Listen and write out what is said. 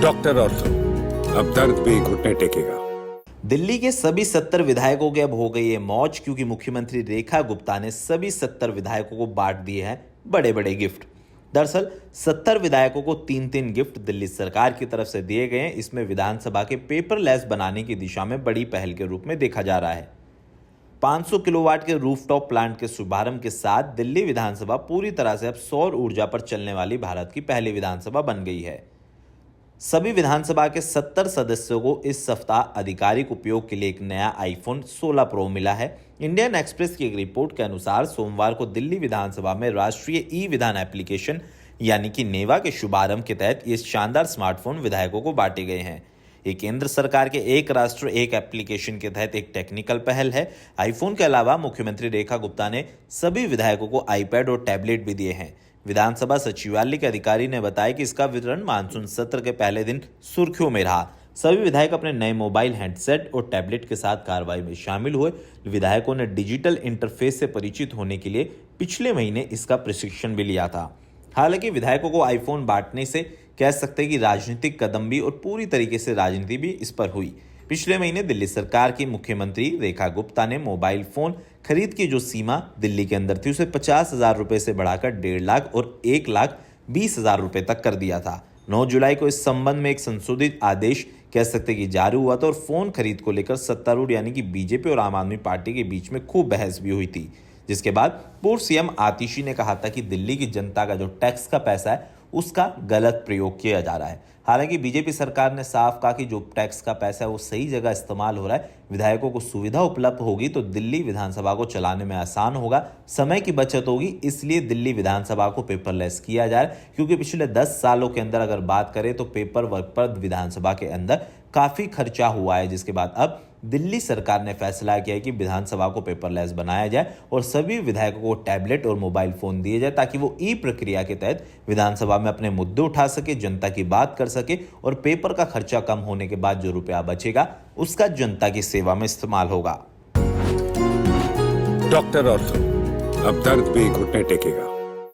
Doctor ortho, अब दर्द भी घुटने टेकेगा। दिल्ली के सभी 70 विधायकों के अब हो गई है मौज, क्योंकि मुख्यमंत्री रेखा गुप्ता ने सभी 70 विधायकों को बांट दिए हैं बड़े बड़े गिफ्ट। दरअसल 70 विधायकों को 3-3 गिफ्ट दिल्ली सरकार की तरफ से दिए गए हैं। इसमें विधानसभा के पेपरलेस बनाने की दिशा में बड़ी पहल के रूप में देखा जा रहा है। 500 किलोवाट के रूफटॉप प्लांट के शुभारंभ के साथ दिल्ली विधानसभा पूरी तरह से अब सौर ऊर्जा पर चलने वाली भारत की पहली विधानसभा बन गई है। सभी विधानसभा के 70 सदस्यों को इस सप्ताह आधिकारिक उपयोग के लिए एक नया आईफोन 16 प्रो मिला है। इंडियन एक्सप्रेस की एक रिपोर्ट के अनुसार सोमवार को दिल्ली विधानसभा में राष्ट्रीय ई विधान एप्लीकेशन यानी कि नेवा के शुभारंभ के तहत ये शानदार स्मार्टफोन विधायकों को बांटे गए हैं। ये केंद्र सरकार के एक राष्ट्र एक एप्लीकेशन के तहत एक टेक्निकल पहल है। आईफोन के अलावा मुख्यमंत्री रेखा गुप्ता ने सभी विधायकों को आईपैड और टैबलेट भी दिए हैं। विधानसभा सचिवालय के अधिकारी ने बताया कि इसका वितरण मानसून सत्र के पहले दिन सुर्खियों में रहा। सभी विधायक अपने नए मोबाइल हैंडसेट और टैबलेट के साथ कार्रवाई में शामिल हुए। विधायकों ने डिजिटल इंटरफेस से परिचित होने के लिए पिछले महीने इसका प्रशिक्षण भी लिया था। हालांकि विधायकों को आईफोन बांटने से कह सकते हैं कि राजनीतिक कदम भी और पूरी तरीके से राजनीति भी इस पर हुई। पिछले महीने दिल्ली सरकार की मुख्यमंत्री रेखा गुप्ता ने मोबाइल फोन खरीद की जो सीमा दिल्ली के अंदर थी उसे 50,000 रुपए से बढ़ाकर 1.5 लाख और 1,20,000 रुपए तक कर दिया था। 9 जुलाई को इस संबंध में एक संशोधित आदेश कह सकते कि जारी हुआ था और फोन खरीद को लेकर सत्तारूढ़ यानी कि बीजेपी और आम आदमी पार्टी के बीच में खूब बहस भी हुई थी, जिसके बाद पूर्व सीएम आतिशी ने कहा था कि दिल्ली की जनता का जो टैक्स का पैसा है उसका गलत प्रयोग किया जा रहा है। हालांकि बीजेपी सरकार ने साफ कहा कि जो टैक्स का पैसा है वो सही जगह इस्तेमाल हो रहा है। विधायकों को सुविधा उपलब्ध होगी तो दिल्ली विधानसभा को चलाने में आसान होगा, समय की बचत होगी। इसलिए दिल्ली विधानसभा को पेपरलेस किया जा रहा है, क्योंकि पिछले 10 सालों के अंदर अगर बात करें तो पेपर वर्क पर विधानसभा के अंदर काफी खर्चा हुआ है, जिसके बाद अब दिल्ली सरकार ने फैसला किया है कि विधानसभा को पेपरलेस बनाया जाए और सभी विधायकों को टैबलेट और मोबाइल फोन दिए जाए, ताकि वो ई प्रक्रिया के तहत विधानसभा में अपने मुद्दे उठा सके, जनता की बात कर सके और पेपर का खर्चा कम होने के बाद जो रुपया बचेगा उसका जनता की सेवा में इस्तेमाल होगा। डॉक्टर ऑर्थो, अब दर्द भी घुटने टेकेगा।